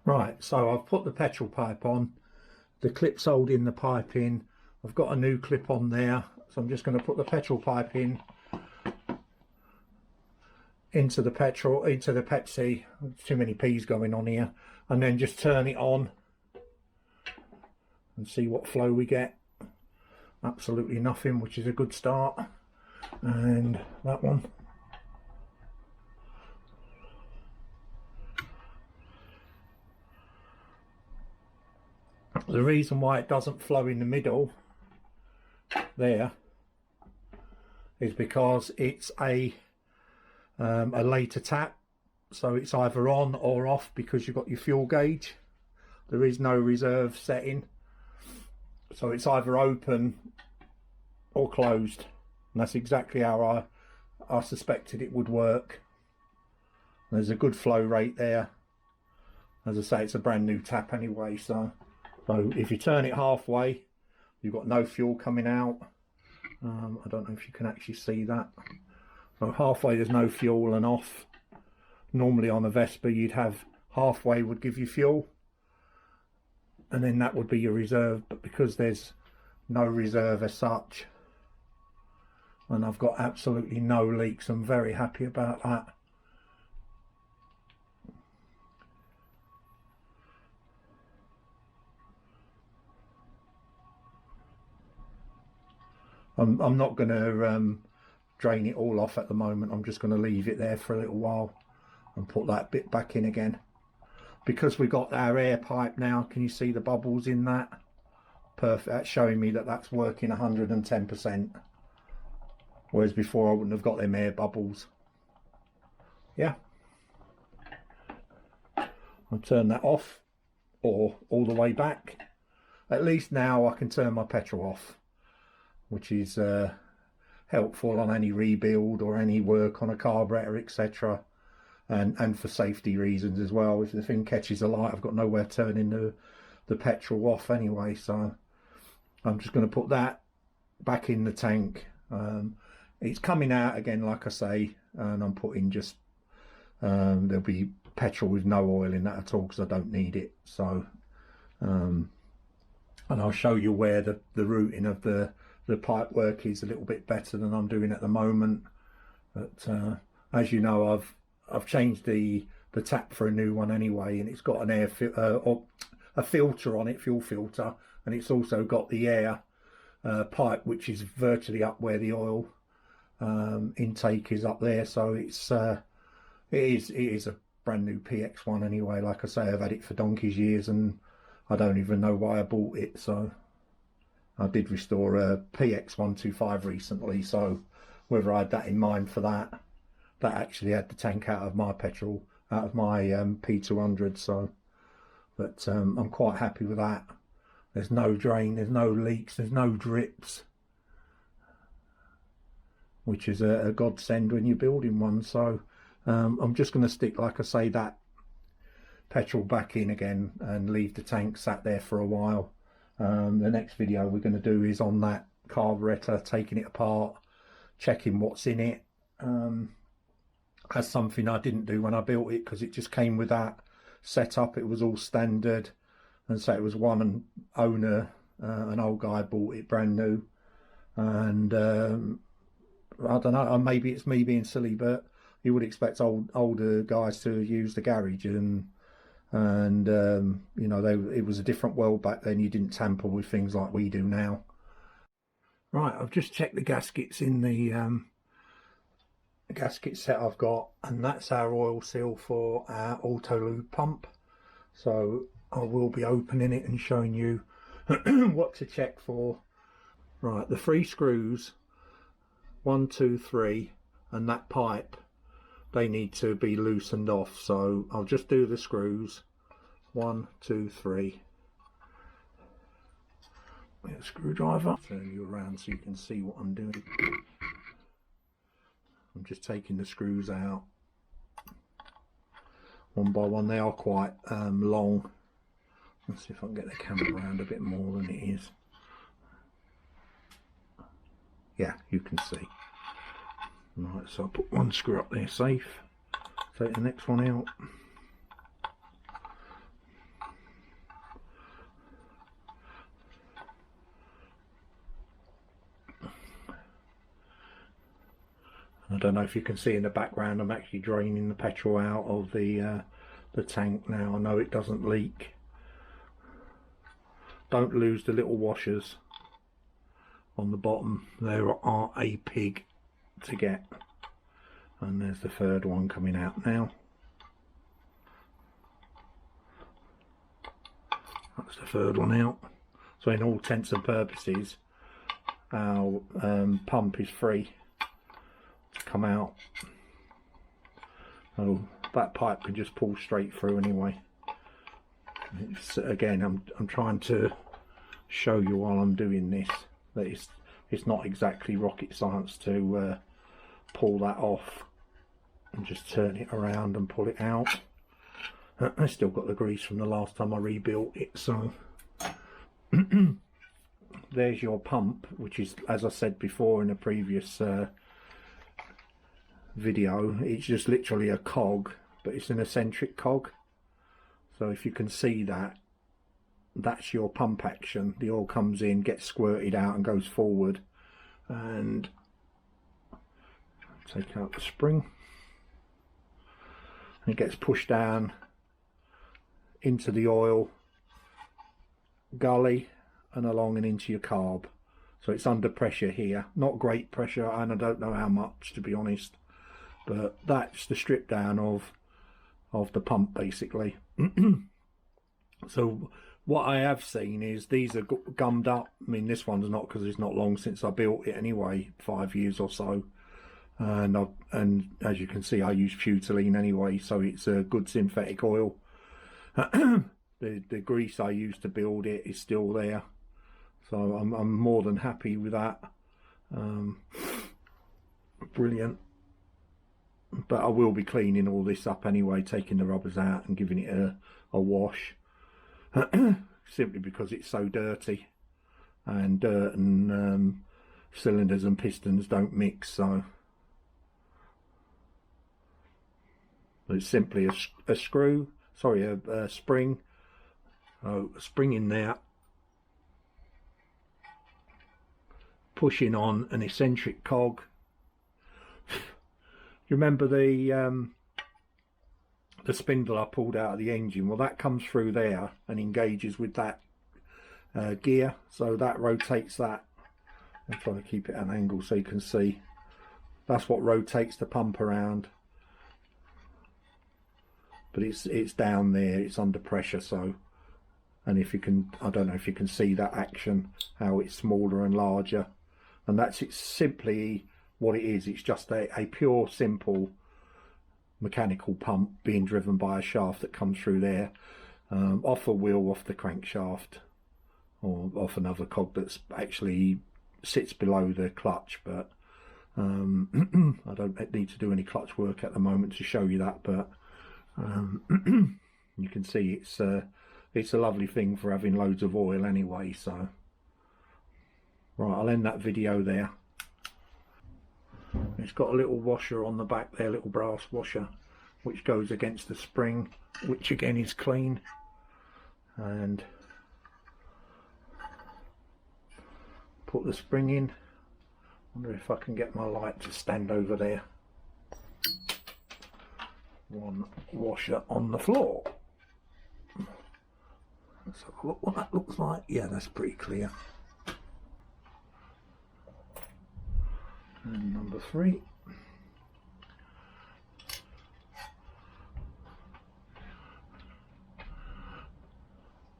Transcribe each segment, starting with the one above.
Right, so I've put the petrol pipe on, the clip's holding the pipe in, I've got a new clip on there, so I'm just going to put the petrol pipe in into the petrol, into the Pepsi. Too many P's going on here. And then just turn it on and see what flow we get. Absolutely nothing, which is a good start. And that one. The reason why it doesn't flow in the middle there is because it's a later tap, so it's either on or off because you've got your fuel gauge. There is no reserve setting, so it's either open or closed, and that's exactly how I suspected it would work. There's a good flow rate there. As I say, it's a brand new tap anyway, so if you turn it halfway, you've got no fuel coming out. I don't know if you can actually see that. So halfway there's no fuel, and off. Normally on a Vespa you'd have halfway would give you fuel, and then that would be your reserve, but because there's no reserve as such, and I've got absolutely no leaks, I'm very happy about that. I'm not going to drain it all off at the moment. I'm just going to leave it there for a little while and put that bit back in again. Because we got our air pipe now, can you see the bubbles in that? Perfect. That's showing me that that's working 110%. Whereas before I wouldn't have got them air bubbles. Yeah. I'll turn that off, or all the way back. At least now I can turn my petrol off, which is helpful on any rebuild or any work on a carburetor, etc. And for safety reasons as well. If the thing catches a light, I've got nowhere turning the petrol off anyway, so I'm just going to put that back in the tank. It's coming out again, like I say, and I'm putting just there'll be petrol with no oil in that at all because I don't need it. So and I'll show you where the routing of the pipe work is a little bit better than I'm doing at the moment. But as you know, I've changed the tap for a new one anyway, and it's got an a filter on it, fuel filter, and it's also got the air pipe, which is virtually up where the oil intake is up there. So it is a brand new PX1 anyway. Like I say, I've had it for donkey's years and I don't even know why I bought it. So I did restore a PX125 recently, so whether I had that in mind for that actually had the tank out of my petrol, out of my P200. So but I'm quite happy with that. There's no drain, there's no leaks, there's no drips, which is a godsend when you're building one. So I'm just going to stick, like I say, that petrol back in again and leave the tank sat there for a while. The next video we're going to do is on that carburetor, taking it apart, checking what's in it. That's something I didn't do when I built it because it just came with that setup. It was all standard, and so it was one owner, an old guy bought it brand new, and I don't know, maybe it's me being silly, but you would expect older guys to use the garage, and you know, it was a different world back then. You didn't tamper with things like we do now. Right, I've just checked the gaskets in the gasket set I've got, and that's our oil seal for our auto lube pump. So I will be opening it and showing you what to check for. Right, the 3 screws, 1, 2, 3, and that pipe, they need to be loosened off. So I'll just do the screws. 1, 2, 3. Get a screwdriver. Turn you around so you can see what I'm doing. I'm just taking the screws out one by one. They are quite long. Let's see if I can get the camera around a bit more than it is. Yeah, you can see. Right, so I'll put one screw up there safe. Take the next one out. I don't know if you can see in the background, I'm actually draining the petrol out of the tank now. I know it doesn't leak. Don't lose the little washers on the bottom. They are a pig to get. And there's the third one coming out now. That's the third one out. So in all intents and purposes, our pump is free to come out. So that pipe can just pull straight through anyway. Again, I'm trying to show you while I'm doing this that it's not exactly rocket science to pull that off and just turn it around and pull it out. I still got the grease from the last time I rebuilt it, so there's your pump, which is, as I said before in a previous video, it's just literally a cog, but it's an eccentric cog. So if you can see that, that's your pump action. The oil comes in, gets squirted out and goes forward, and take out the spring, and it gets pushed down into the oil gully and along and into your carb. So it's under pressure here, not great pressure, and I don't know how much, to be honest, but that's the strip down of the pump basically. So what I have seen is these are gummed up. I mean, this one's not, because it's not long since I built it anyway, 5 years or so, and as you can see, I use butylene anyway, so it's a good synthetic oil. The grease I used to build it is still there, so I'm more than happy with that. Brilliant. But I will be cleaning all this up anyway, taking the rubbers out and giving it a wash, simply because it's so dirty, and dirt and cylinders and pistons don't mix. So it's simply a screw, sorry, a spring. Oh, a spring in there, pushing on an eccentric cog. You remember the spindle I pulled out of the engine? Well, that comes through there and engages with that gear, so that rotates that. I'm trying to keep it at an angle so you can see. That's what rotates the pump around. But it's down there, it's under pressure, so, and if you can, I don't know if you can see that action, how it's smaller and larger, and that's simply what it is. It's just a pure simple mechanical pump being driven by a shaft that comes through there, off a wheel, off the crankshaft, or off another cog that's actually sits below the clutch. But I don't need to do any clutch work at the moment to show you that, but you can see it's a lovely thing for having loads of oil anyway. So right, I'll end that video there. It's got a little washer on the back there, little brass washer, which goes against the spring, which again is clean. And put the spring in. Wonder if I can get my light to stand over there. One washer on the floor. Let's have a look what that looks like. Yeah, that's pretty clear. And number 3.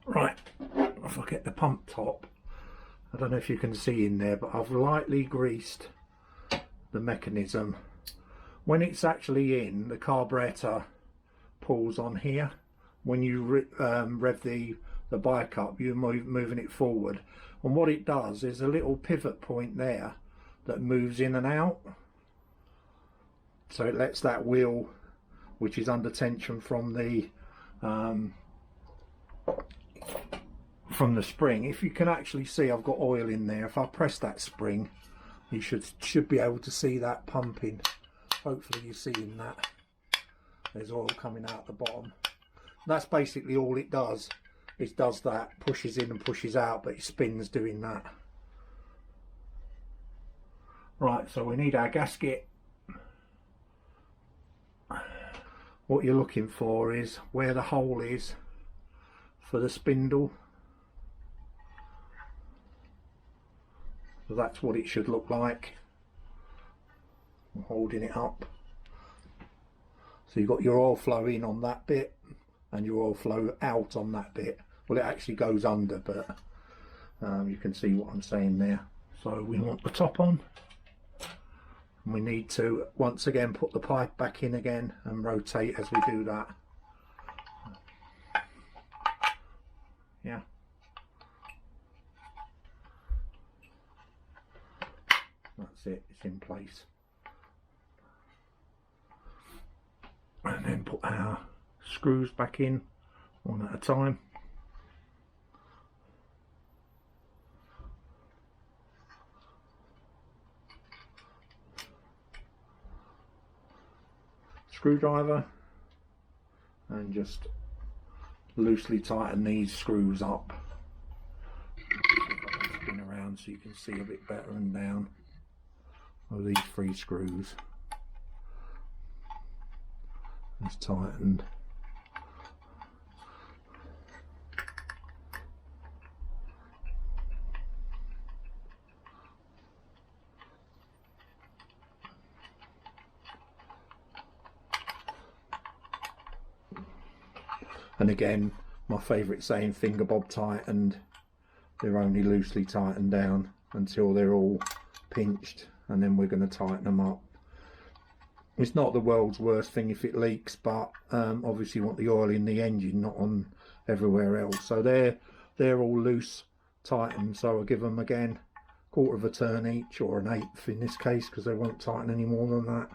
Right, if I get the pump top, I don't know if you can see in there, but I've lightly greased the mechanism. When it's actually in, the carburetor pulls on here. When you rev the bike up, you're moving it forward, and what it does is a little pivot point there that moves in and out, so it lets that wheel, which is under tension from the spring. If you can actually see, I've got oil in there. If I press that spring, you should be able to see that pumping. Hopefully you're seeing that. There's oil coming out the bottom. That's basically all it does. It does that, pushes in and pushes out, but it spins doing that. Right, so we need our gasket. what you're looking for is where the hole is for the spindle. So that's what it should look like. I'm holding it up. So you've got your oil flow in on that bit and your oil flow out on that bit. Well, it actually goes under, but you can see what I'm saying there. So we want the top on. And we need to once again put the pipe back in again and rotate as we do that. Yeah. That's it, it's in place. And then put our screws back in one at a time. Screwdriver, and just loosely tighten these screws up. Spin around so you can see a bit better and down. Of these 3 screws. It's tightened. And again, my favourite saying, finger bob tightened. They're only loosely tightened down until they're all pinched, and then we're going to tighten them up. It's not the world's worst thing if it leaks, but obviously you want the oil in the engine, not on everywhere else. So they're all loose tightened, so I'll give them again 1/4 of a turn each, or an 1/8 in this case, because they won't tighten any more than that.